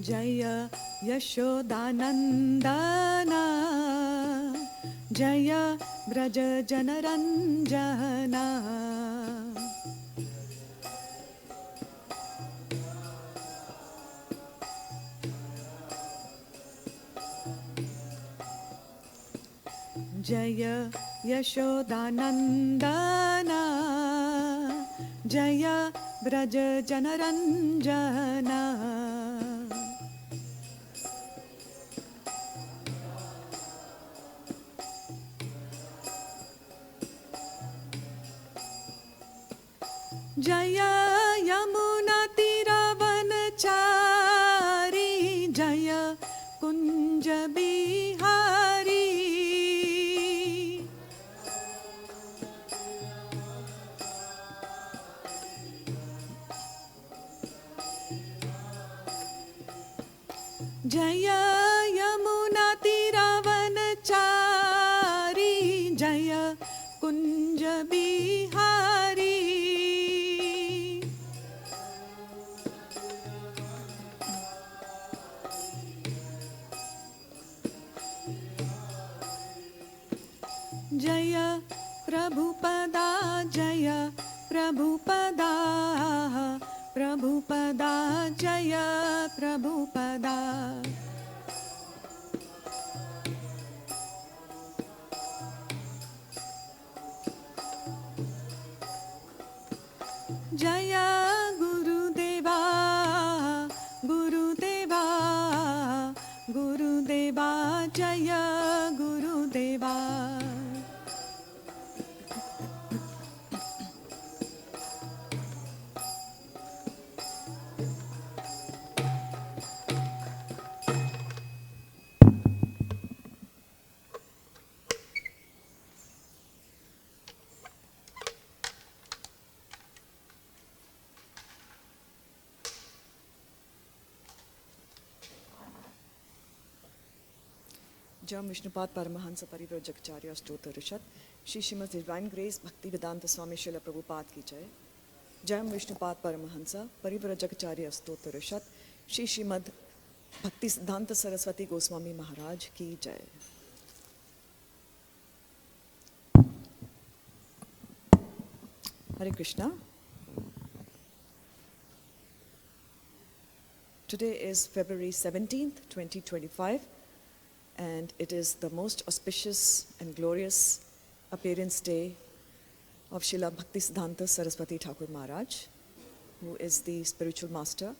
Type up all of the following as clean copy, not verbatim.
Jai यशोदानन्दना Jai Vraj जनरञ्जना Jai यशोदानन्दना Jai Vraj जनरञ्जना Jai यमुनातीरवनचारी Jai Kunj Bihari Jai यमुनातीरवनचारी Jai Kunj Bihari Jai Prabhupada Jai Prabhupada Prabhupada Jai Prabhupada Jai Gurudeva Gurudeva Gurudeva Jai Gurudeva Jam Vishnupad Paramahansa Parivrajakacarya Stottra Rishad Shri Srimad Divine Grace Bhaktivedanta Swami Srila Prabhupada ki jai. Jam Vishnupad Paramahansa Parivrajakacarya Stottra Rishad Shri Srimad Bhaktisiddhanta Saraswati Goswami Maharaj ki jai. Hare Krishna. Today is February 17th, 2025. And it is the most auspicious and glorious appearance day of Srila Bhaktisiddhanta Saraswati Thakur Maharaj, who is the spiritual master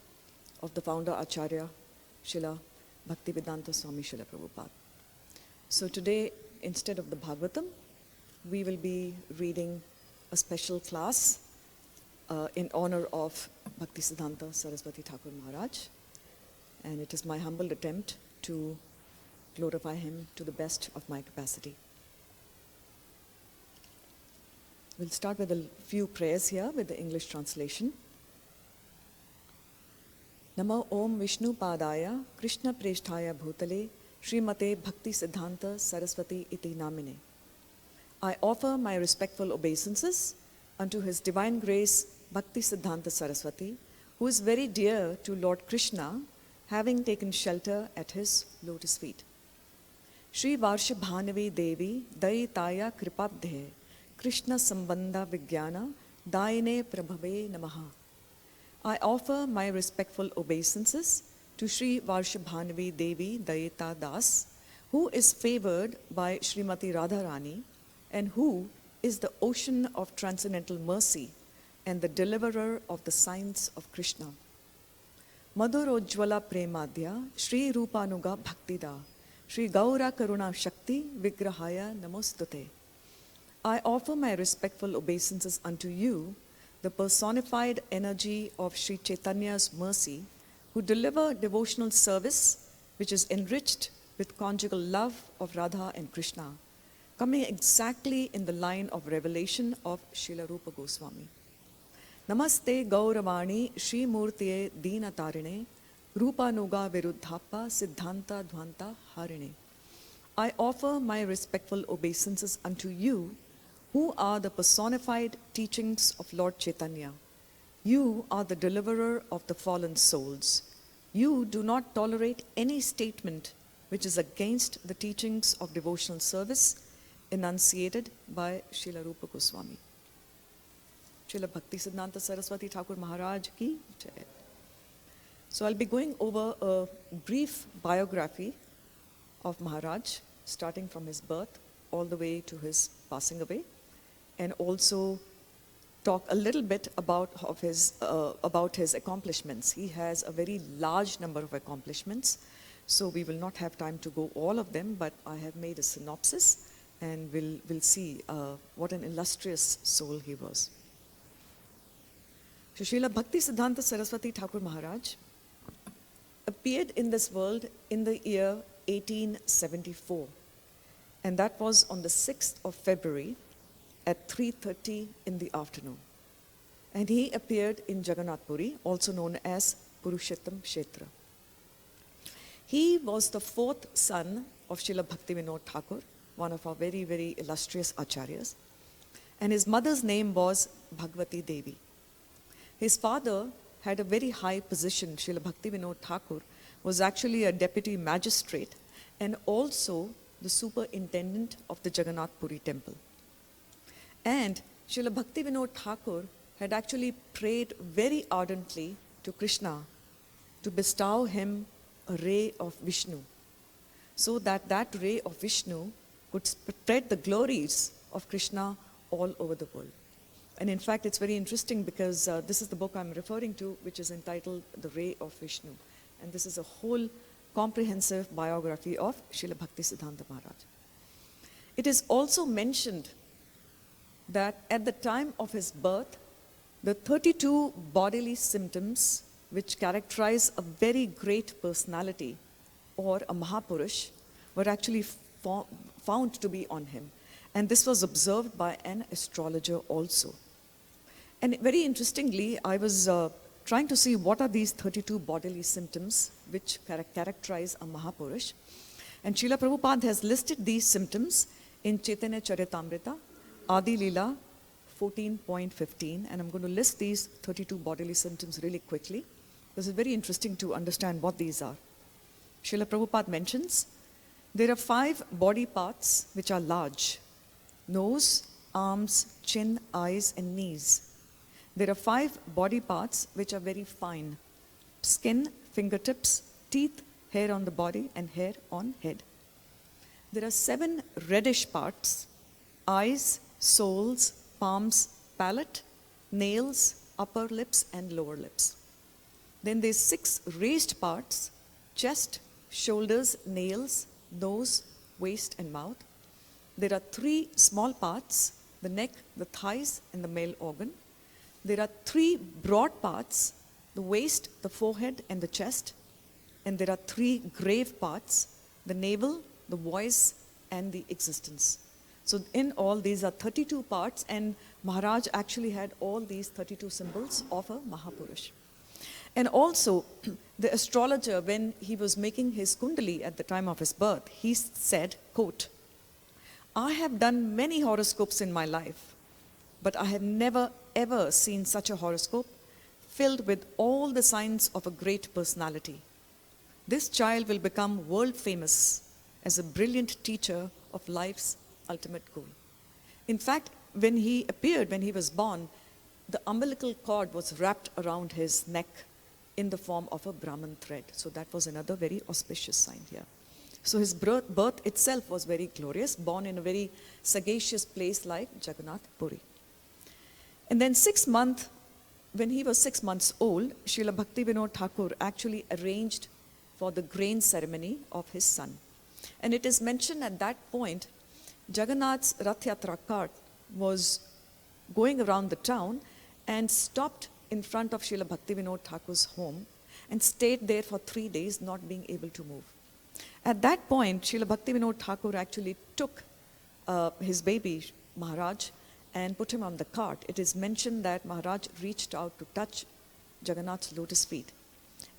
of the founder Acharya Srila Bhaktivedanta Swami Srila Prabhupada. So today, instead of the Bhagavatam, we will be reading a special class in honor of Bhaktisiddhanta Saraswati Thakur Maharaj. And it is my humble attempt to glorify him to the best of my capacity. We'll start with a few prayers here with the English translation. Namo Om Vishnu Padaya Krishna Preshthaya Bhutale Srimate Bhakti Siddhanta Saraswati Iti Namine. I offer my respectful obeisances unto His Divine Grace Bhakti Siddhanta Saraswati, who is very dear to Lord Krishna, having taken shelter at his lotus feet. Shri Varshabhanavi Devi Dayitaya Kripabdhe Krishna Sambandha Vijnana Daine Prabhave Namaha. I offer my respectful obeisances to Shri Varshabhanavi Devi Dayita Das, who is favored by Srimati Radharani and who is the ocean of transcendental mercy and the deliverer of the signs of Krishna. Madhurojjvala Premadhya Shri Rupanuga Bhaktida Shri Gaura Karuna Shakti Vigrahaya Namostute. I offer my respectful obeisances unto you, the personified energy of Shri Chaitanya's mercy, who deliver devotional service which is enriched with conjugal love of Radha and Krishna, coming exactly in the line of revelation of Srila Rupa Goswami. Namaste Gauravani Shri Murtiye Dina Tarine Rupanuga Viruddhapa Siddhanta Dhvanta Harine. I offer my respectful obeisances unto you, who are the personified teachings of Lord Chaitanya. You are the deliverer of the fallen souls. You do not tolerate any statement which is against the teachings of devotional service enunciated by Srila Rupa Goswami. Srila Bhaktisiddhanta Saraswati Thakur Maharaj ki jai. So I'll be going over a brief biography of Maharaj, starting from his birth all the way to his passing away, and also talk a little bit about his accomplishments. He has a very large number of accomplishments, so we will not have time to go all of them, but I have made a synopsis, and we'll see what an illustrious soul he was. Srila Bhaktisiddhanta Saraswati Thakur Maharaj appeared in this world in the year 1874, and that was on the 6th of February at 3:30 in the afternoon. And he appeared in Jagannath Puri, also known as Purushottam Kshetra. He was the fourth son of Srila Bhaktivinoda Thakur, one of our very, very illustrious acharyas, and his mother's name was Bhagavati Devi. His father had a very high position. Srila Bhaktivinoda Thakur was actually a deputy magistrate and also the superintendent of the Jagannath Puri temple. And Srila Bhaktivinoda Thakur had actually prayed very ardently to Krishna to bestow him a ray of Vishnu, so that that ray of Vishnu could spread the glories of Krishna all over the world. And in fact, it's very interesting because this is the book I'm referring to, which is entitled The Ray of Vishnu. And this is a whole comprehensive biography of Srila Bhaktisiddhanta Maharaj. It is also mentioned that at the time of his birth, the 32 bodily symptoms which characterize a very great personality or a Mahapurush were actually found to be on him. And this was observed by an astrologer also. And very interestingly, I was trying to see what are these 32 bodily symptoms which characterize a Mahapurush. And Srila Prabhupada has listed these symptoms in Chaitanya Charitamrita, Adi Leela 14.15. And I'm going to list these 32 bodily symptoms really quickly. This is very interesting to understand what these are. Srila Prabhupada mentions there are 5 body parts which are large: nose, arms, chin, eyes, and knees. There are 5 body parts which are very fine: skin, fingertips, teeth, hair on the body, and hair on head. There are 7 reddish parts: eyes, soles, palms, palate, nails, upper lips, and lower lips. Then there's 6 raised parts: chest, shoulders, nails, nose, waist, and mouth. There are 3 small parts: the neck, the thighs, and the male organ. There are 3 broad parts: the waist, the forehead, and the chest. And there are 3 grave parts: the navel, the voice, and the existence. So in all, these are 32 parts, and Maharaj actually had all these 32 symbols of a Mahapurush. And also, the astrologer, when he was making his kundali at the time of his birth, he said, quote, "I have done many horoscopes in my life, but I have never ever seen such a horoscope filled with all the signs of a great personality. This child will become world famous as a brilliant teacher of life's ultimate goal." In fact, when he appeared, when he was born, the umbilical cord was wrapped around his neck in the form of a Brahman thread. So that was another very auspicious sign here. So his birth itself was very glorious, born in a very sagacious place like Jagannath Puri. And then when he was 6 months old, Srila Bhaktivinoda Thakur actually arranged for the grain ceremony of his son. And it is mentioned at that point, Jagannath's Rath Yatra cart was going around the town and stopped in front of Srila Bhaktivinoda Thakur's home and stayed there for 3 days, not being able to move. At that point, Srila Bhaktivinoda Thakur actually took his baby, Maharaj, and put him on the cart. It is mentioned that Maharaj reached out to touch Jagannath's lotus feet.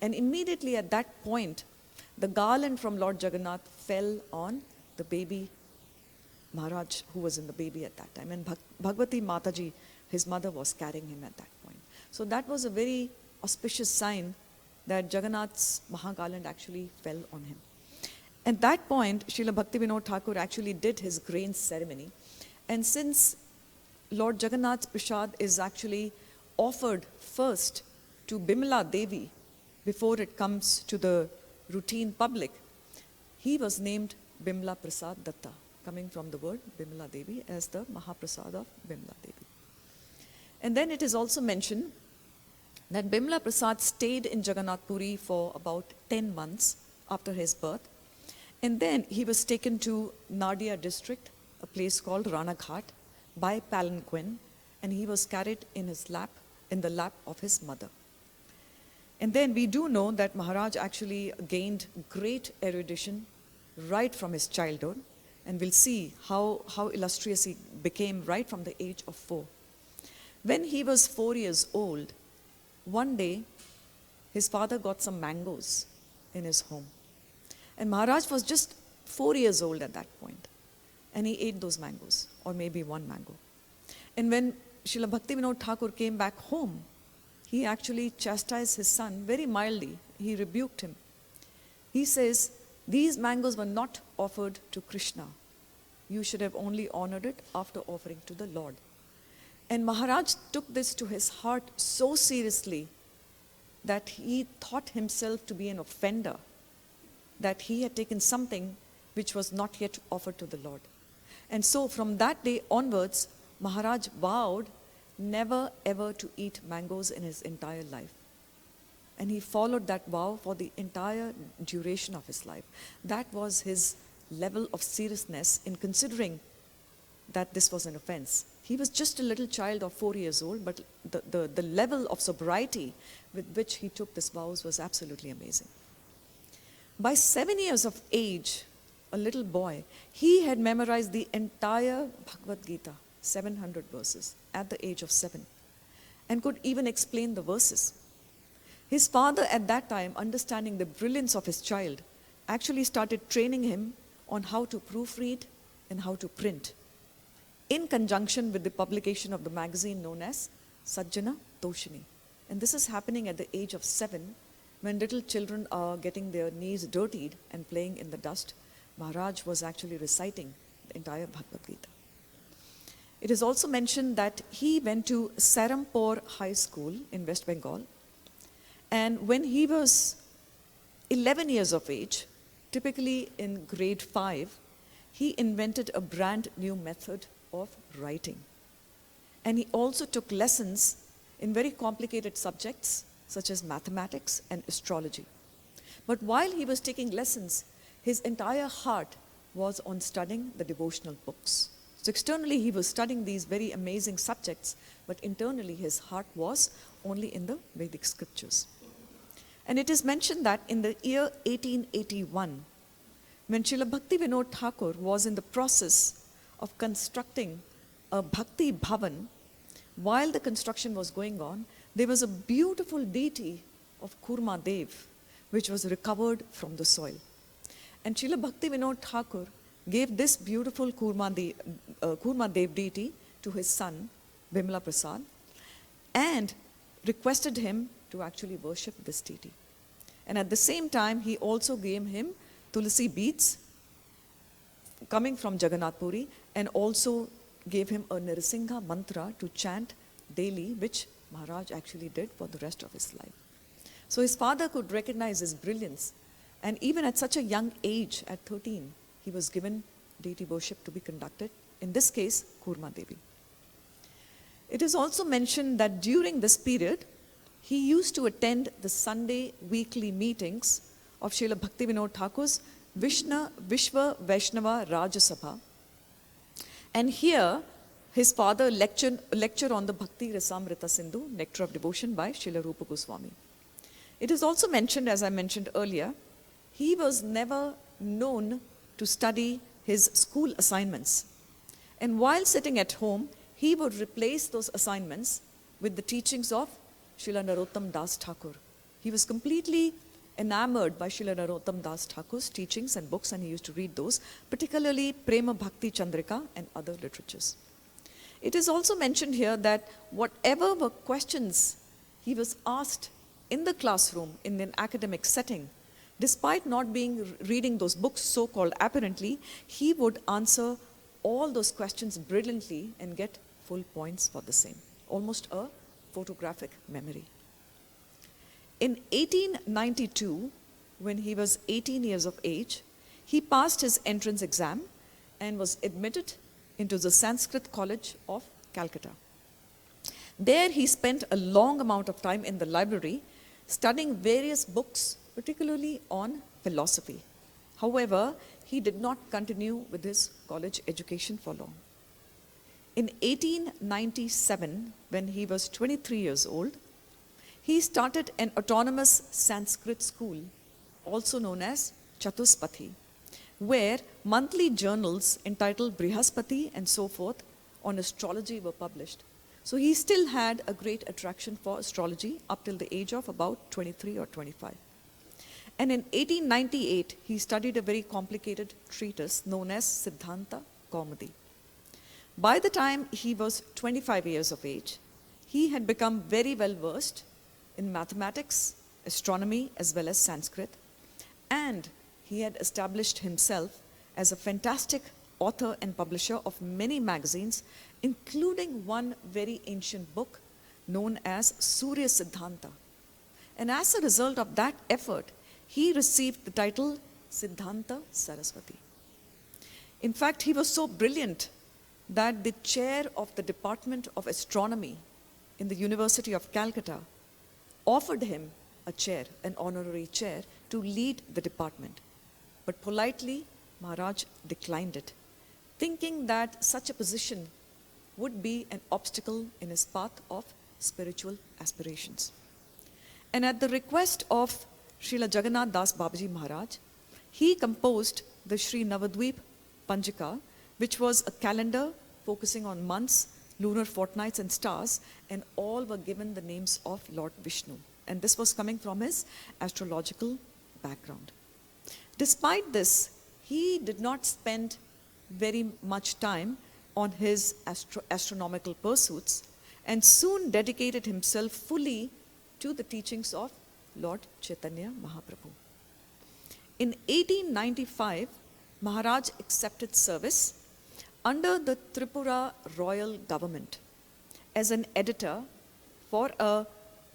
And immediately at that point, the garland from Lord Jagannath fell on the baby Maharaj, who was in the baby at that time. And Bhagavati Mataji, his mother, was carrying him at that point. So that was a very auspicious sign that Jagannath's Mahagarland actually fell on him. At that point, Srila Bhaktivinoda Thakur actually did his grain ceremony. And since Lord Jagannath's Prasad is actually offered first to Bimala Devi before it comes to the routine public, he was named Bimala Prasad Datta, coming from the word Bimala Devi as the Mahaprasad of Bimala Devi. And then it is also mentioned that Bimala Prasad stayed in Jagannath Puri for about 10 months after his birth. And then he was taken to Nadia district, a place called Ranaghat, by palanquin, and he was carried in the lap of his mother. And then we do know that Maharaj actually gained great erudition right from his childhood, and we'll see how illustrious he became right from the age of 4. When he was 4 years old, one day his father got some mangoes in his home. And Maharaj was just 4 years old at that point, and he ate those mangoes, or maybe one mango. And when Srila Bhaktivinoda Thakur came back home, he actually chastised his son very mildly. He rebuked him. He says, "These mangoes were not offered to Krishna. You should have only honored it after offering to the Lord." And Maharaj took this to his heart so seriously that he thought himself to be an offender, that he had taken something which was not yet offered to the Lord. And so from that day onwards, Maharaj vowed never ever to eat mangoes in his entire life. And he followed that vow for the entire duration of his life. That was his level of seriousness in considering that this was an offense. He was just a little child of 4 years old, but the level of sobriety with which he took these vows was absolutely amazing. By 7 years of age, a little boy, he had memorized the entire Bhagavad Gita, 700 verses, at the age of 7, and could even explain the verses. His father at that time, understanding the brilliance of his child, actually started training him on how to proofread and how to print, in conjunction with the publication of the magazine known as Sajjana Toshini. And this is happening at the age of 7, when little children are getting their knees dirtied and playing in the dust. Maharaj was actually reciting the entire Bhagavad Gita. It is also mentioned that he went to Serampore High School in West Bengal, and when he was 11 years of age, typically in grade 5, he invented a brand new method of writing. And he also took lessons in very complicated subjects such as mathematics and astrology. But while he was taking lessons, his entire heart was on studying the devotional books. So externally he was studying these very amazing subjects, but internally his heart was only in the Vedic scriptures. And it is mentioned that in the year 1881, when Srila Bhaktivinoda Thakur was in the process of constructing a Bhakti Bhavan, while the construction was going on, there was a beautiful deity of Kurma Dev, which was recovered from the soil. And Srila Bhaktivinoda Thakur gave this beautiful Kurma Dev deity to his son, Bimala Prasad, and requested him to actually worship this deity. And at the same time, he also gave him tulsi beads coming from Jagannath Puri, and also gave him a Nrsimha mantra to chant daily, which Maharaj actually did for the rest of his life. So his father could recognize his brilliance, and even at such a young age, at 13, he was given deity worship to be conducted, in this case, Kurma Devi. It is also mentioned that during this period, he used to attend the Sunday weekly meetings of Srila Bhaktivinoda Thakur's Vishwa Vaishnava Raj Sabha. And here, his father lectured on the Bhakti Rasamrita Sindhu, Nectar of Devotion by Srila Rupa Goswami. It is also mentioned, as I mentioned earlier, he was never known to study his school assignments. And while sitting at home, he would replace those assignments with the teachings of Srila Narottam Das Thakur. He was completely enamored by Srila Narottam Das Thakur's teachings and books, and he used to read those, particularly Prema Bhakti Chandrika and other literatures. It is also mentioned here that whatever were questions he was asked in the classroom, in an academic setting, despite not being reading those books, so-called apparently, he would answer all those questions brilliantly and get full points for the same. Almost a photographic memory. In 1892, when he was 18 years of age, he passed his entrance exam and was admitted into the Sanskrit College of Calcutta. There he spent a long amount of time in the library studying various books, particularly on philosophy. However, he did not continue with his college education for long. In 1897, when he was 23 years old, he started an autonomous Sanskrit school, also known as Chatuspathi, where monthly journals entitled Brihaspati and so forth on astrology were published. So he still had a great attraction for astrology up till the age of about 23 or 25. And in 1898, he studied a very complicated treatise known as Siddhanta Kaumudi. By the time he was 25 years of age, he had become very well versed in mathematics, astronomy, as well as Sanskrit, and he had established himself as a fantastic author and publisher of many magazines, including one very ancient book known as Surya Siddhanta. And as a result of that effort, he received the title Siddhanta Saraswati. In fact, he was so brilliant that the chair of the Department of Astronomy in the University of Calcutta offered him a chair, an honorary chair, to lead the department. But politely, Maharaj declined it, thinking that such a position would be an obstacle in his path of spiritual aspirations. And at the request of Srila Jagannath Das Babaji Maharaj, he composed the Sri Navadvip Panjika, which was a calendar focusing on months, lunar fortnights and stars, and all were given the names of Lord Vishnu. And this was coming from his astrological background. Despite this, he did not spend very much time on his astronomical pursuits and soon dedicated himself fully to the teachings of Lord Chaitanya Mahaprabhu. In 1895, Maharaj accepted service under the Tripura royal government as an editor for a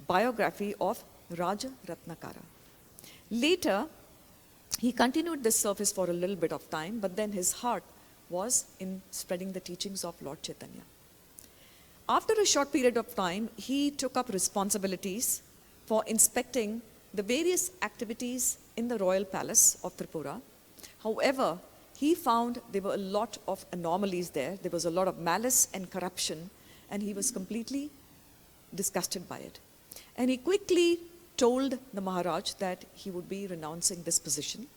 biography of Raja Ratnakara. Later, he continued this service for a little bit of time, but then his heart was in spreading the teachings of Lord Chaitanya. After a short period of time, he took up responsibilities for inspecting the various activities in the royal palace of Tripura. However, he found there were a lot of anomalies there. There was a lot of malice and corruption, and he was completely disgusted by it. And he quickly told the Maharaj that he would be renouncing this position.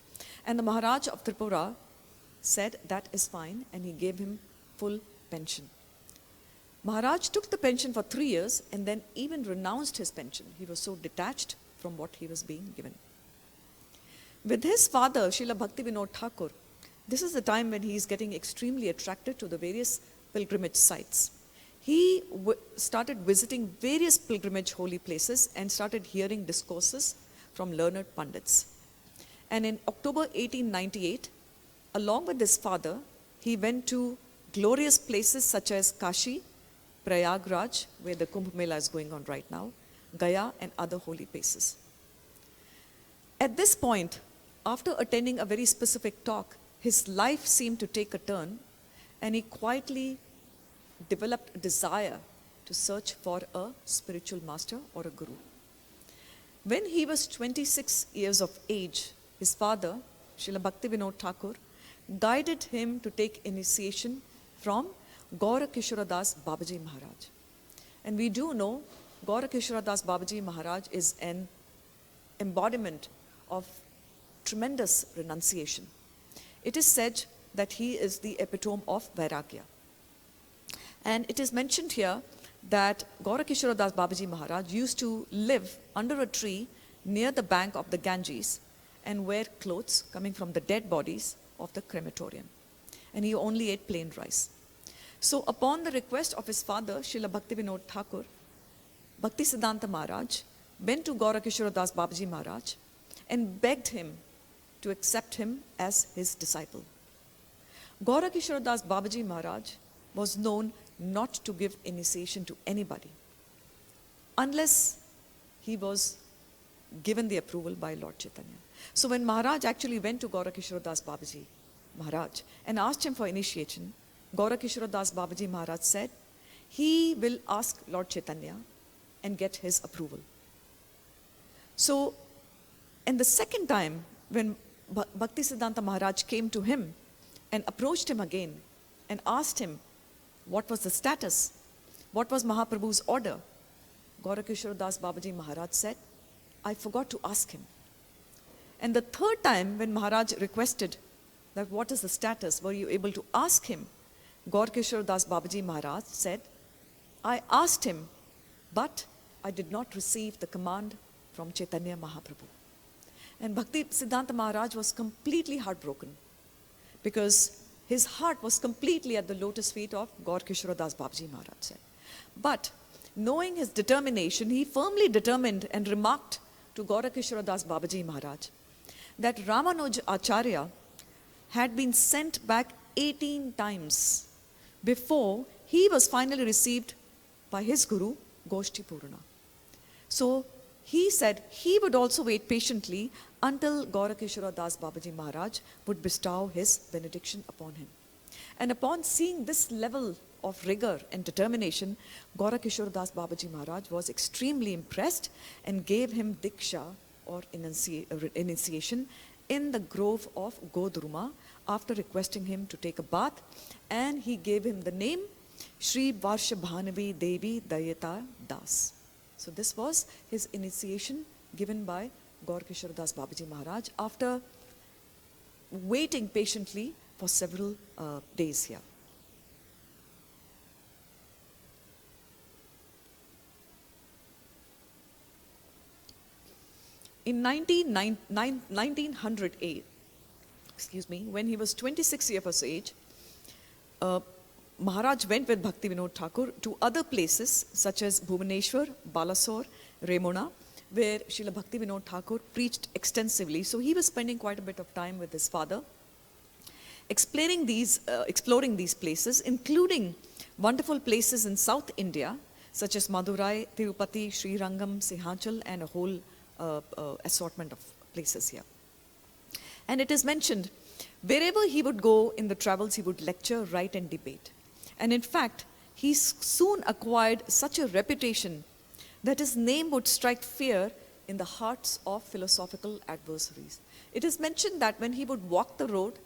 And the Maharaj of Tripura said that is fine, and he gave him full pension. Maharaj took the pension for 3 years and then even renounced his pension. He was so detached from what he was being given. With his father, Srila Bhakti Vinod Thakur, this is the time when he is getting extremely attracted to the various pilgrimage sites. He started visiting various pilgrimage holy places and started hearing discourses from learned Pandits. And in October 1898, along with his father, he went to glorious places such as Kashi, Prayagraj, where the Kumbh Mela is going on right now, Gaya, and other holy places. At this point, after attending a very specific talk, his life seemed to take a turn, and he quietly developed a desire to search for a spiritual master or a guru. When he was 26 years of age, his father, Srila Bhakti Vinod Thakur, guided him to take initiation from Gaura Kishora Das Babaji Maharaj. And we do know Gaura Kishora Das Babaji Maharaj is an embodiment of tremendous renunciation. It is said that he is the epitome of Vairagya. And it is mentioned here that Gaura Kishora Das Babaji Maharaj used to live under a tree near the bank of the Ganges and wear clothes coming from the dead bodies of the crematorium. And he only ate plain rice. So upon the request of his father, Srila Bhakti Vinod Thakur, Bhakti Siddhanta Maharaj went to Gaurakishora Das Babaji Maharaj and begged him to accept him as his disciple. Gaurakishora Das Babaji Maharaj was known not to give initiation to anybody unless he was given the approval by Lord Chaitanya. So when Maharaj actually went to Gaurakishora Das Babaji Maharaj and asked him for initiation, Gaurakishora Das Babaji Maharaj said he will ask Lord Chaitanya and get his approval. So, and the second time when Bhaktisiddhanta Maharaj came to him and approached him again and asked him what was the status, what was Mahaprabhu's order, Gaurakishora Das Babaji Maharaj said, I forgot to ask him. And the third time when Maharaj requested that what is the status, were you able to ask him, Gaurakishora Das Babaji Maharaj said, I asked him, but I did not receive the command from Chaitanya Mahaprabhu. And Bhaktisiddhanta Maharaj was completely heartbroken because his heart was completely at the lotus feet of Gaurakishora Das Babaji Maharaj said. But knowing his determination, he firmly determined and remarked to Gaurakishora Das Babaji Maharaj that Ramanuj Acharya had been sent back 18 times before he was finally received by his guru, Goshti Purana. So he said he would also wait patiently until Gaurakishora Das Babaji Maharaj would bestow his benediction upon him. And upon seeing this level of rigor and determination, Gaurakishora Das Babaji Maharaj was extremely impressed and gave him Diksha or initiation in the grove of Godruma after requesting him to take a bath, and he gave him the name Shri Varshabhanavi Devi Dayata Das. So this was his initiation given by Gaurakishora Das Babaji Maharaj after waiting patiently for several days here. In 1908, when he was 26 years of age, Maharaj went with Bhakti Vinod Thakur to other places such as Bhubaneswar, Balasore, Remona, where Srila Bhakti Vinod Thakur preached extensively. So he was spending quite a bit of time with his father, exploring these places, including wonderful places in South India, such as Madurai, Tirupati, Srirangam, Sihachal, and a whole assortment of places here. And it is mentioned, wherever he would go in the travels, he would lecture, write, and debate. And in fact, he soon acquired such a reputation that his name would strike fear in the hearts of philosophical adversaries. It is mentioned that when he would walk the road,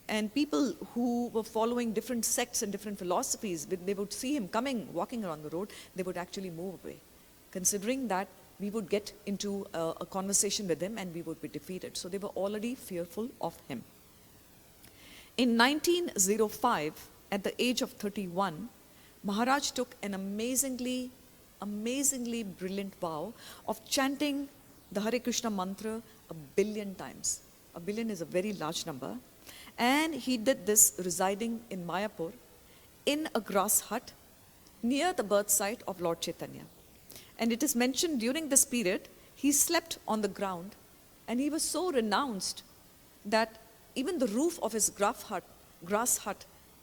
and people who were following different sects and different philosophies, they would see him walking around the road, they would actually move away, considering that we would get into a conversation with him and we would be defeated. So they were already fearful of him. In 1905, at the age of 31, Maharaj took an amazingly brilliant vow of chanting the Hare Krishna mantra 1 billion times. 1 billion is a very large number. And he did this residing in Mayapur in a grass hut near the birth site of Lord Chaitanya. And it is mentioned during this period, he slept on the ground and he was so renounced that even the roof of his grass hut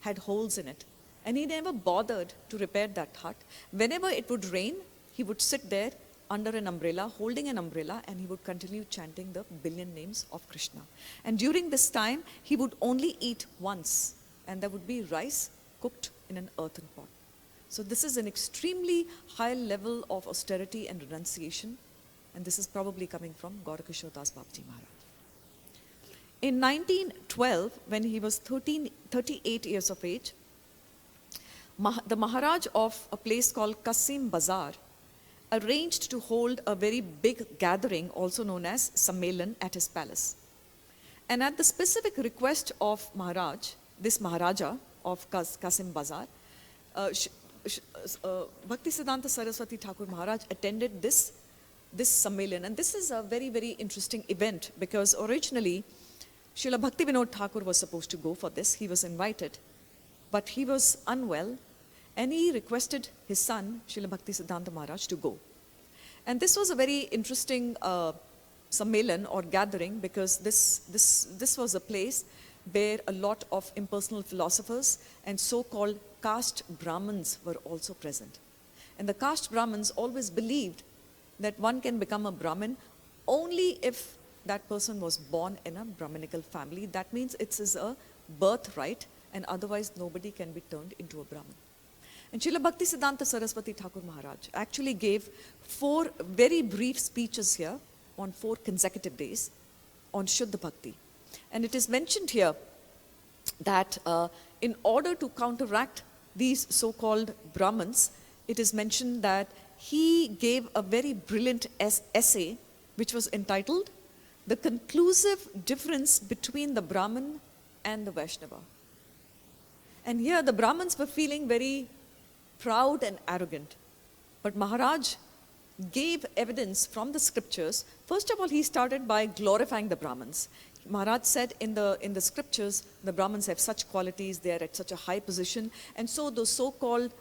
had holes in it. And he never bothered to repair that hut. Whenever it would rain, he would sit there under an umbrella, holding an umbrella, and he would continue chanting the 1 billion names of Krishna. And during this time, he would only eat once, and there would be rice cooked in an earthen pot. So this is an extremely high level of austerity and renunciation, and this is probably coming from Gaurakishora Das Babaji Maharaj. In 1912, when he was 38 years of age, the Maharaj of a place called Kasim Bazar arranged to hold a very big gathering, also known as Sammelan, at his palace. And at the specific request of Maharaj, this Maharaja of Kasim Bazar, Bhaktisiddhanta Saraswati Thakur Maharaj attended this Sammelan. And this is a very, very interesting event because originally Srila Bhakti Vinod Thakur was supposed to go for this. He was invited, but he was unwell and he requested his son, Srila Bhaktisiddhanta Maharaj, to go. And this was a very interesting sammelan or gathering, because this was a place where a lot of impersonal philosophers and so-called caste Brahmins were also present. And the caste Brahmins always believed that one can become a Brahmin only if that person was born in a Brahminical family. That means it is a birthright, and otherwise nobody can be turned into a Brahmin. And Srila Bhaktisiddhanta Saraswati Thakur Maharaj actually gave 4 very brief speeches here on 4 consecutive days on Shuddha Bhakti. And it is mentioned here that in order to counteract these so-called Brahmins, it is mentioned that he gave a very brilliant essay which was entitled "The Conclusive Difference Between the Brahmin and the Vaishnava." And here the Brahmins were feeling very proud and arrogant. But Maharaj gave evidence from the scriptures. First of all, he started by glorifying the Brahmins. Maharaj said in the scriptures, the Brahmins have such qualities, they are at such a high position. And so those so-called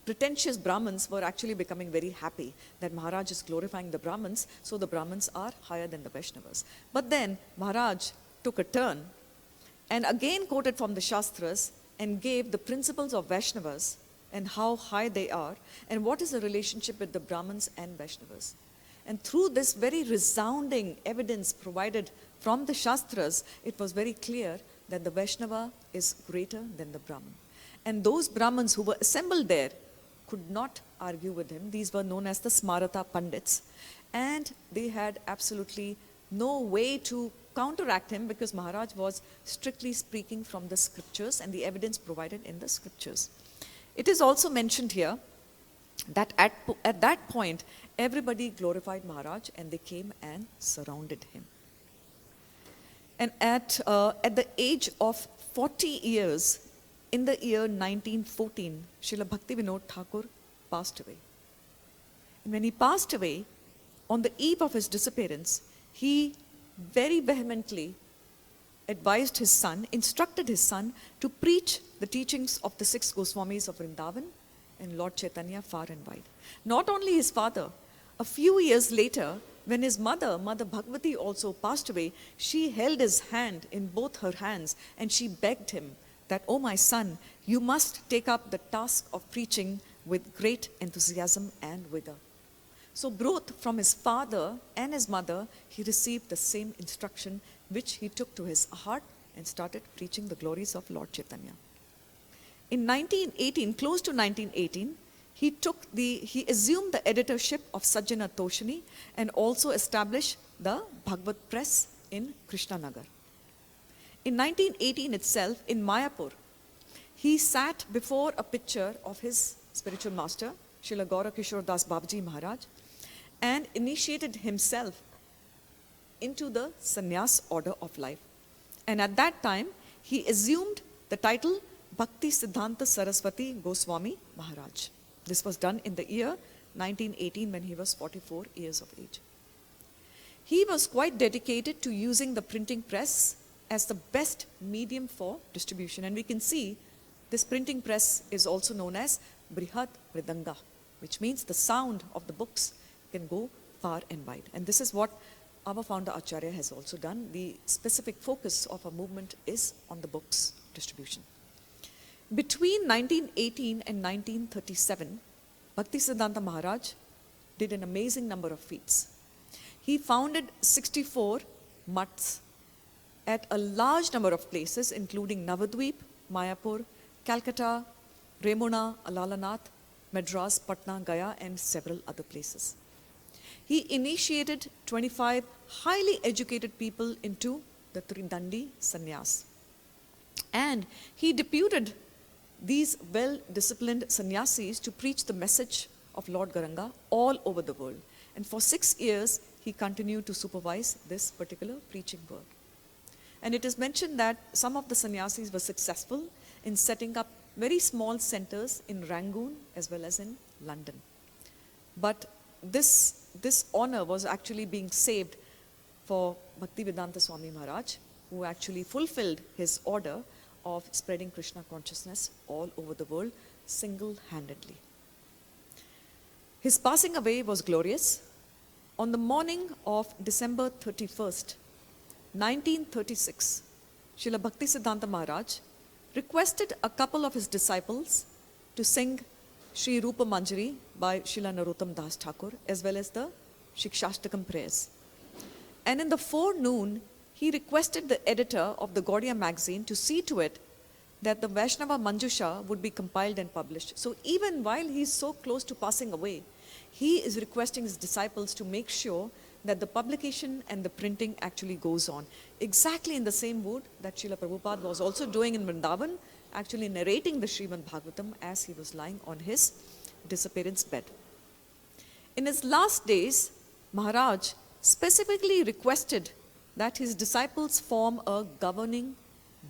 pretentious Brahmins were actually becoming very happy that Maharaj is glorifying the Brahmins, so the Brahmins are higher than the Vaishnavas. But then Maharaj took a turn and again quoted from the Shastras and gave the principles of Vaishnavas and how high they are and what is the relationship with the Brahmins and Vaishnavas. And through this very resounding evidence provided from the Shastras, it was very clear that the Vaishnava is greater than the Brahmin. And those Brahmins who were assembled there could not argue with him. These were known as the Smarata Pandits. And they had absolutely no way to counteract him, because Maharaj was strictly speaking from the scriptures and the evidence provided in the scriptures. It is also mentioned here that at that point, everybody glorified Maharaj and they came and surrounded him. And at the age of 40 years, in the year 1914, Srila Bhaktivinoda Thakur passed away. And when he passed away, on the eve of his disappearance, he very vehemently advised his son, instructed his son to preach the teachings of the 6 Goswamis of Vrindavan and Lord Chaitanya far and wide. Not only his father, a few years later, when his mother, Mother Bhagavati, also passed away, she held his hand in both her hands and she begged him that, "Oh my son, you must take up the task of preaching with great enthusiasm and vigor." So both from his father and his mother, he received the same instruction, which he took to his heart and started preaching the glories of Lord Chaitanya. In 1918, close to 1918, he assumed the editorship of Sajjana Toshini and also established the Bhagavad Press in Krishnanagar. In 1918 itself, in Mayapur, he sat before a picture of his spiritual master, Srila Gaura Kishore Das Babaji Maharaj, and initiated himself into the sannyas order of life. And at that time, he assumed the title Bhakti Siddhanta Saraswati Goswami Maharaj. This was done in the year 1918 when he was 44 years of age. He was quite dedicated to using the printing press as the best medium for distribution. And we can see this printing press is also known as Brihat Mridanga, which means the sound of the books can go far and wide. And this is what our founder Acharya has also done. The specific focus of our movement is on the books distribution. Between 1918 and 1937, Bhaktisiddhanta Maharaj did an amazing number of feats. He founded 64 mutts at a large number of places, including Navadvip, Mayapur, Calcutta, Remuna, Alalanath, Madras, Patna, Gaya, and several other places. He initiated 25 highly educated people into the Tridandi Sannyas. And he deputed these well-disciplined sannyasis to preach the message of Lord Garanga all over the world. And for 6 years, he continued to supervise this particular preaching work. And it is mentioned that some of the sannyasis were successful in setting up very small centers in Rangoon as well as in London. But this honor was actually being saved for Bhaktivedanta Swami Maharaj, who actually fulfilled his order of spreading Krishna consciousness all over the world single-handedly. His passing away was glorious. On the morning of December 31st, 1936, Srila Bhaktisiddhanta Maharaj requested a couple of his disciples to sing Sri Rupa Manjari by Srila Narottam Das Thakur as well as the Shikshashtakam prayers. And in the forenoon, he requested the editor of the Gaudiya magazine to see to it that the Vaishnava Manjusha would be compiled and published. So even while he's so close to passing away, he is requesting his disciples to make sure that the publication and the printing actually goes on. Exactly in the same mood that Srila Prabhupada was also doing in Vrindavan, actually narrating the Srimad Bhagavatam as he was lying on his disappearance bed. In his last days, Maharaj specifically requested that his disciples form a governing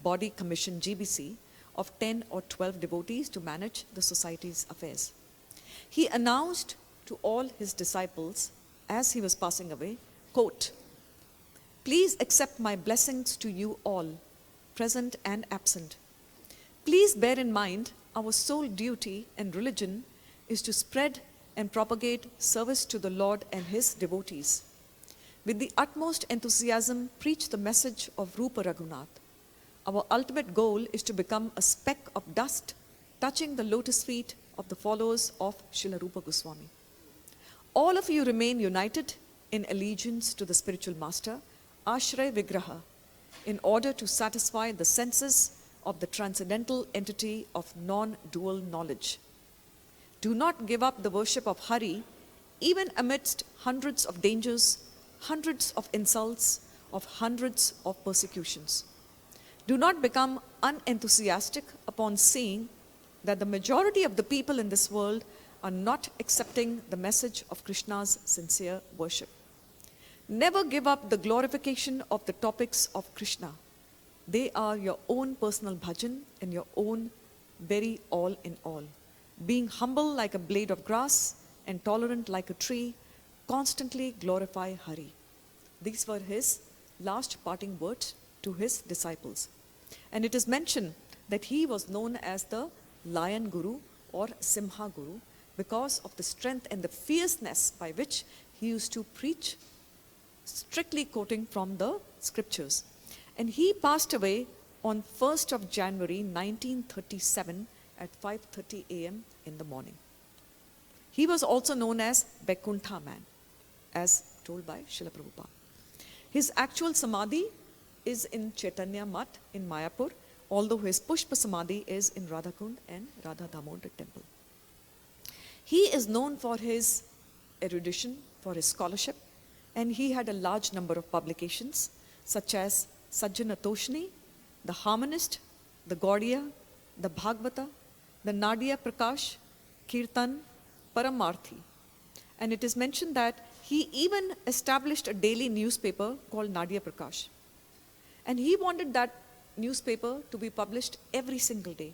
body commission, GBC, of 10 or 12 devotees to manage the society's affairs. He announced to all his disciples as he was passing away, quote, "Please accept my blessings to you all, present and absent. Please bear in mind our sole duty and religion is to spread and propagate service to the Lord and his devotees. With the utmost enthusiasm, preach the message of Rupa Raghunath. Our ultimate goal is to become a speck of dust touching the lotus feet of the followers of Srila Rupa Goswami. All of you remain united in allegiance to the spiritual master, Ashray Vigraha, in order to satisfy the senses of the transcendental entity of non-dual knowledge. Do not give up the worship of Hari, even amidst hundreds of dangers, hundreds of insults, of hundreds of persecutions. Do not become unenthusiastic upon seeing that the majority of the people in this world are not accepting the message of Krishna's sincere worship. Never give up the glorification of the topics of Krishna. They are your own personal bhajan and your own very all in all. Being humble like a blade of grass and tolerant like a tree, constantly glorify Hari." These were his last parting words to his disciples. And it is mentioned that he was known as the Lion Guru or Simha Guru because of the strength and the fierceness by which he used to preach, strictly quoting from the scriptures. And he passed away on 1st of January 1937 at 5:30 a.m. in the morning. He was also known as Vaikuntha Man, as told by Srila Prabhupada. His actual samadhi is in Chaitanya Math in Mayapur, although his Pushpa Samadhi is in Radhakund and Radha Damodar temple. He is known for his erudition, for his scholarship, and he had a large number of publications such as Sajjana Toshni, the Harmonist, the Gaudiya, the Bhagavata, the Nadia Prakash, Kirtan, Paramarthi. And it is mentioned that he even established a daily newspaper called Nadia Prakash. And he wanted that newspaper to be published every single day.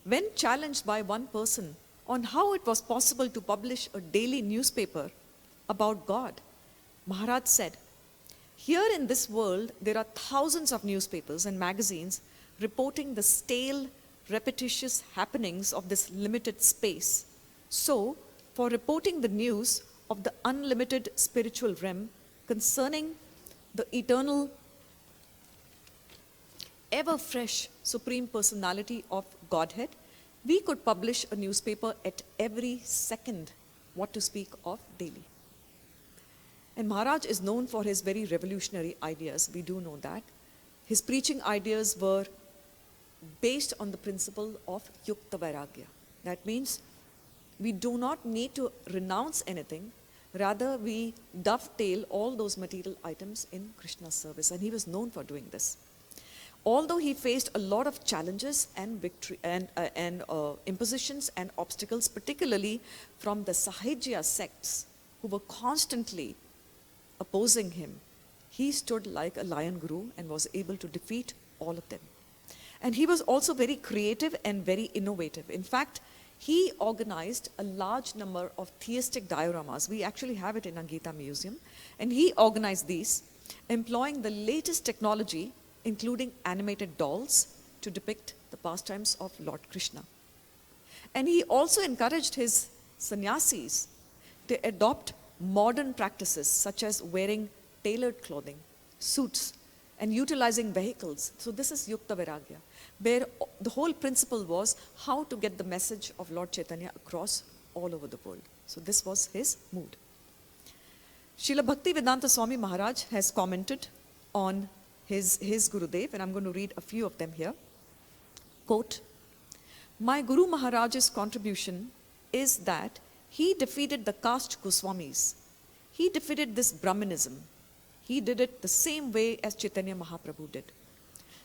When challenged by one person on how it was possible to publish a daily newspaper about God, Maharaj said, "Here in this world, there are thousands of newspapers and magazines reporting the stale, repetitious happenings of this limited space. So, for reporting the news of the unlimited spiritual realm concerning the eternal, ever-fresh Supreme Personality of Godhead, we could publish a newspaper at every second, what to speak of daily." And Maharaj is known for his very revolutionary ideas. We do know that. His preaching ideas were based on the principle of Yukta Vairagya. That means we do not need to renounce anything. Rather, we dovetail all those material items in Krishna's service. And he was known for doing this. Although he faced a lot of challenges and victory and impositions and obstacles, particularly from the Sahajya sects who were constantly opposing him, he stood like a lion guru and was able to defeat all of them. And he was also very creative and very innovative. In fact, he organized a large number of theistic dioramas. We actually have it in our Gita Museum. And he organized these, employing the latest technology, including animated dolls, to depict the pastimes of Lord Krishna. And he also encouraged his sannyasis to adopt modern practices such as wearing tailored clothing, suits, and utilizing vehicles. So this is Yukta Vairagya, where the whole principle was how to get the message of Lord Chaitanya across all over the world. So this was his mood. Srila Bhaktivedanta Swami Maharaj has commented on his Gurudev, and I'm going to read a few of them here. Quote, "My Guru Maharaj's contribution is that he defeated the caste Goswamis. He defeated this Brahmanism. He did it the same way as Chaitanya Mahaprabhu did.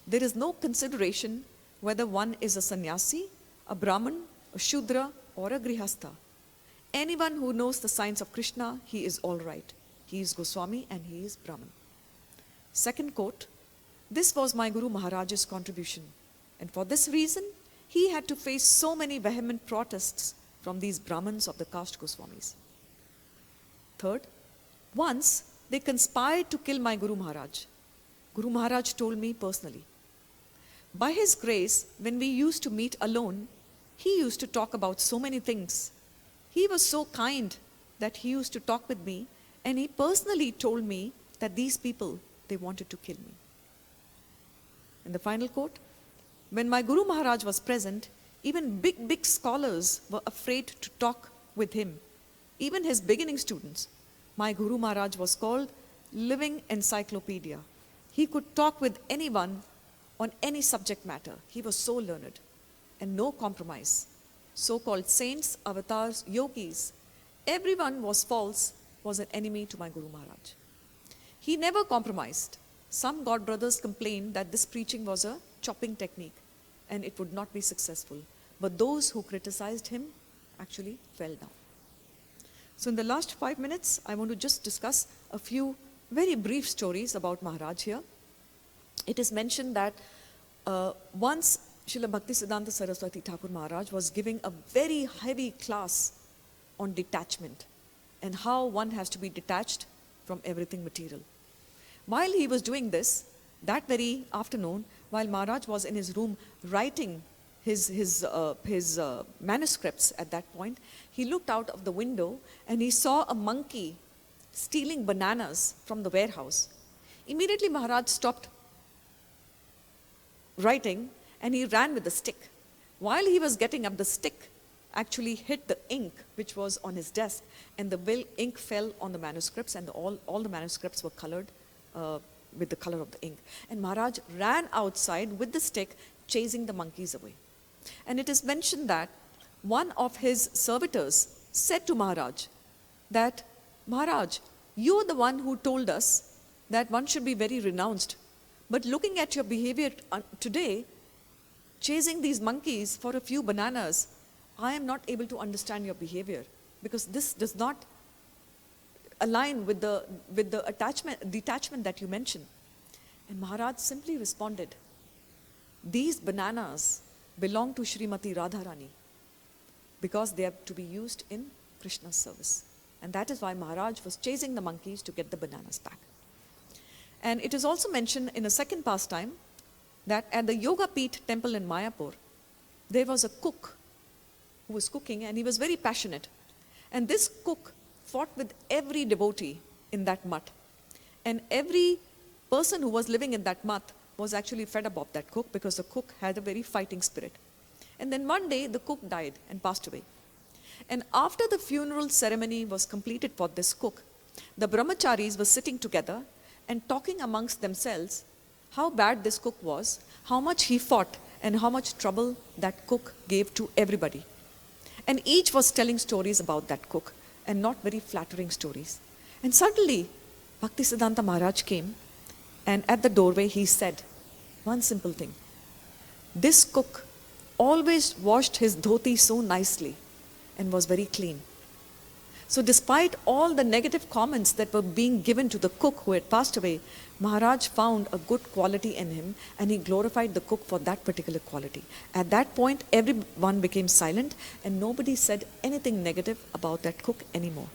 There is no consideration whether one is a sannyasi, a Brahman, a Shudra, or a Grihastha. Anyone who knows the signs of Krishna, he is all right. He is Goswami and he is Brahman." Second quote, "This was my Guru Maharaj's contribution, and for this reason, he had to face so many vehement protests from these Brahmins of the caste Goswamis." Third, "Once they conspired to kill my Guru Maharaj. Guru Maharaj told me personally. By his grace, when we used to meet alone, he used to talk about so many things. He was so kind that he used to talk with me, and he personally told me that these people, they wanted to kill me." And the final quote, "When my Guru Maharaj was present, even big scholars were afraid to talk with him. Even his beginning students. My Guru Maharaj was called living encyclopedia. He could talk with anyone on any subject matter. He was so learned and no compromise. So-called saints, avatars, yogis, everyone was false, was an enemy to my Guru Maharaj. He never compromised. Some God brothers complained that this preaching was a chopping technique and it would not be successful. But those who criticized him actually fell down." So in the last 5 minutes, I want to just discuss a few very brief stories about Maharaj here. It is mentioned that once Srila Bhaktisiddhanta Saraswati Thakur Maharaj was giving a very heavy class on detachment and how one has to be detached from everything material. While he was doing this, that very afternoon, while Maharaj was in his room writing his manuscripts at that point, he looked out of the window and he saw a monkey stealing bananas from the warehouse. Immediately Maharaj stopped writing and he ran with the stick. While he was getting up, the stick actually hit the ink which was on his desk, and the ink fell on the manuscripts, and all the manuscripts were colored with the color of the ink. And Maharaj ran outside with the stick, chasing the monkeys away. And it is mentioned that one of his servitors said to Maharaj that, "Maharaj, you are the one who told us that one should be very renounced. But looking at your behavior today, chasing these monkeys for a few bananas, I am not able to understand your behavior, because this does not align with the detachment that you mentioned." And Maharaj simply responded, "These bananas belong to Srimati Radharani because they have to be used in Krishna's service." And that is why Maharaj was chasing the monkeys to get the bananas back. And it is also mentioned in a second pastime that at the Yoga Peeth temple in Mayapur, there was a cook who was cooking, and he was very passionate. And this cook fought with every devotee in that mutt. And every person who was living in that mutt was actually fed up of that cook, because the cook had a very fighting spirit. And then one day the cook died and passed away. And after the funeral ceremony was completed for this cook, the brahmacharis were sitting together and talking amongst themselves how bad this cook was, how much he fought, and how much trouble that cook gave to everybody. And each was telling stories about that cook, and not very flattering stories. And suddenly, Bhaktisiddhanta Maharaj came, and at the doorway he said one simple thing: "This cook always washed his dhoti so nicely and was very clean." So despite all the negative comments that were being given to the cook who had passed away, Maharaj found a good quality in him, and he glorified the cook for that particular quality. At that point, everyone became silent, and nobody said anything negative about that cook anymore.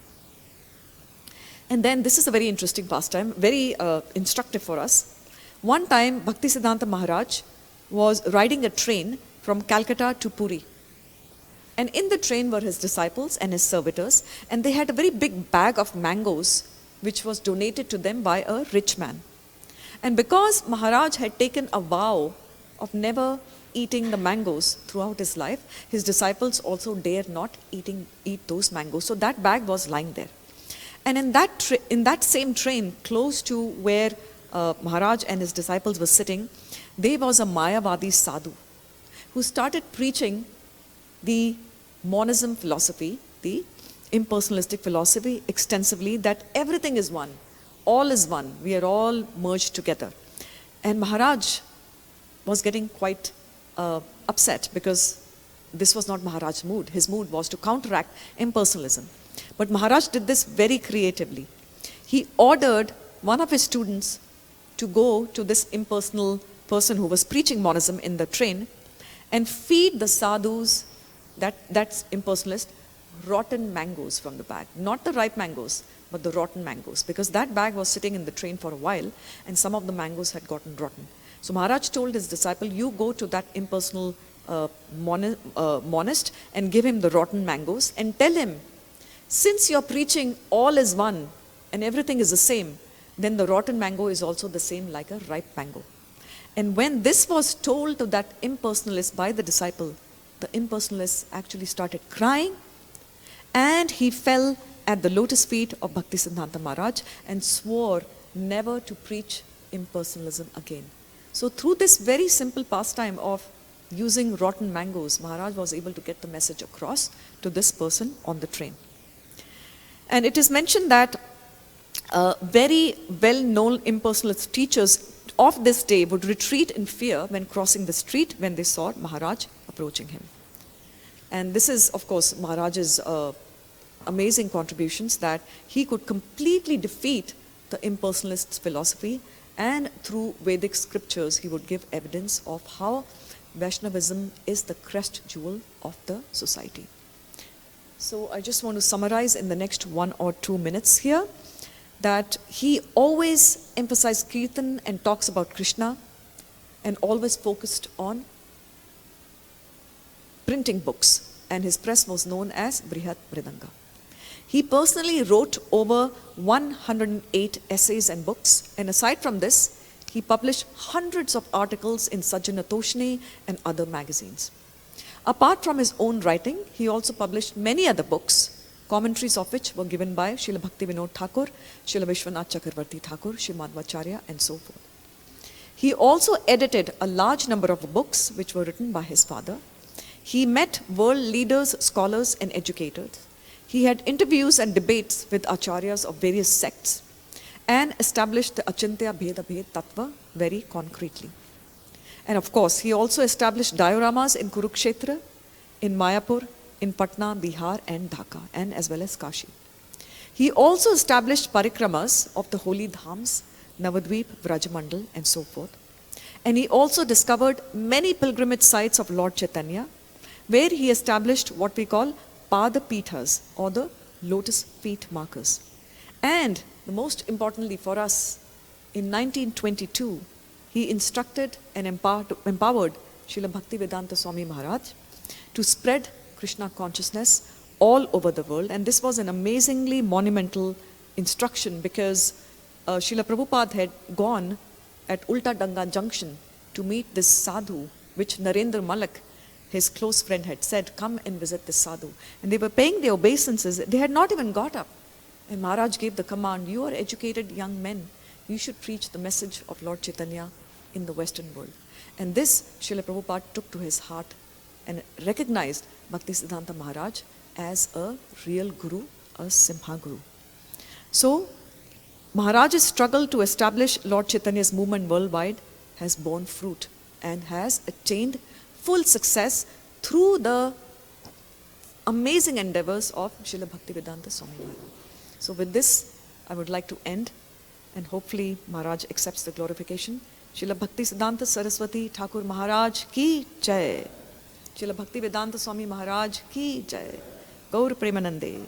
And then this is a very interesting pastime, very instructive for us. One time, Bhaktisiddhanta Maharaj was riding a train from Calcutta to Puri. And in the train were his disciples and his servitors, and they had a very big bag of mangoes, which was donated to them by a rich man. And because Maharaj had taken a vow of never eating the mangoes throughout his life, his disciples also dared not eat those mangoes. So that bag was lying there. And in that same train, close to where Maharaj and his disciples were sitting, there was a Mayavadi sadhu who started preaching the monism philosophy, the impersonalistic philosophy extensively, that everything is one, all is one, we are all merged together. And Maharaj was getting quite upset because this was not Maharaj's mood. His mood was to counteract impersonalism. But Maharaj did this very creatively. He ordered one of his students to go to this impersonal person who was preaching monism in the train and feed the sadhus, that's impersonalist, rotten mangoes from the bag. Not the ripe mangoes, but the rotten mangoes, because that bag was sitting in the train for a while and some of the mangoes had gotten rotten. So Maharaj told his disciple, you go to that impersonal monist and give him the rotten mangoes and tell him, since you're preaching all is one and everything is the same, then the rotten mango is also the same like a ripe mango. And when this was told to that impersonalist by the disciple, the impersonalist actually started crying and he fell at the lotus feet of Bhaktisiddhanta Maharaj and swore never to preach impersonalism again. So through this very simple pastime of using rotten mangoes, Maharaj was able to get the message across to this person on the train. And it is mentioned that very well-known impersonalist teachers of this day would retreat in fear when crossing the street when they saw Maharaj approaching him. And this is, of course, Maharaj's amazing contributions, that he could completely defeat the impersonalist philosophy, and through Vedic scriptures he would give evidence of how Vaishnavism is the crest jewel of the society. So I just want to summarize in the next 1 or 2 minutes here that he always emphasized Kirtan and talks about Krishna, and always focused on printing books, and his press was known as Brihat Mridanga. He personally wrote over 108 essays and books, and aside from this, he published hundreds of articles in Sajjana Toshni and other magazines. Apart from his own writing, he also published many other books, commentaries of which were given by Srila Bhakti Vinod Thakur, Srila Vishwanath Chakravarti Thakur, Sri Madhvacharya, and so forth. He also edited a large number of books which were written by his father. He met world leaders, scholars, and educators. He had interviews and debates with acharyas of various sects and established the Achintya Bheda Bhed Tattva very concretely. And of course, he also established dioramas in Kurukshetra, in Mayapur, in Patna, Bihar, and Dhaka, and as well as Kashi. He also established parikramas of the holy dhams, Navadvip, Vrajamandal, and so forth. And he also discovered many pilgrimage sites of Lord Chaitanya, where he established what we call Pada Pithas, or the lotus feet markers. And the most importantly for us, in 1922, he instructed and empowered Srila Bhaktivedanta Swami Maharaj to spread Krishna consciousness all over the world. And this was an amazingly monumental instruction, because Srila Prabhupada had gone at Ulta Danga Junction to meet this sadhu, which Narendra Malak, his close friend, had said, come and visit this sadhu. And they were paying their obeisances. They had not even got up. And Maharaj gave the command, you are educated young men, you should preach the message of Lord Chaitanya in the Western world. And this Srila Prabhupada took to his heart and recognized Bhaktisiddhanta Maharaj as a real guru, a Simha guru. So Maharaj's struggle to establish Lord Chaitanya's movement worldwide has borne fruit and has attained full success through the amazing endeavors of Srila Bhaktivedanta Swami Maharaj. So with this, I would like to end, and hopefully Maharaj accepts the glorification. Srila Bhaktisiddhanta Saraswati Thakur Maharaj ki jai. Srila Bhaktivedanta Swami Maharaj ki jai. Gaur Premanande.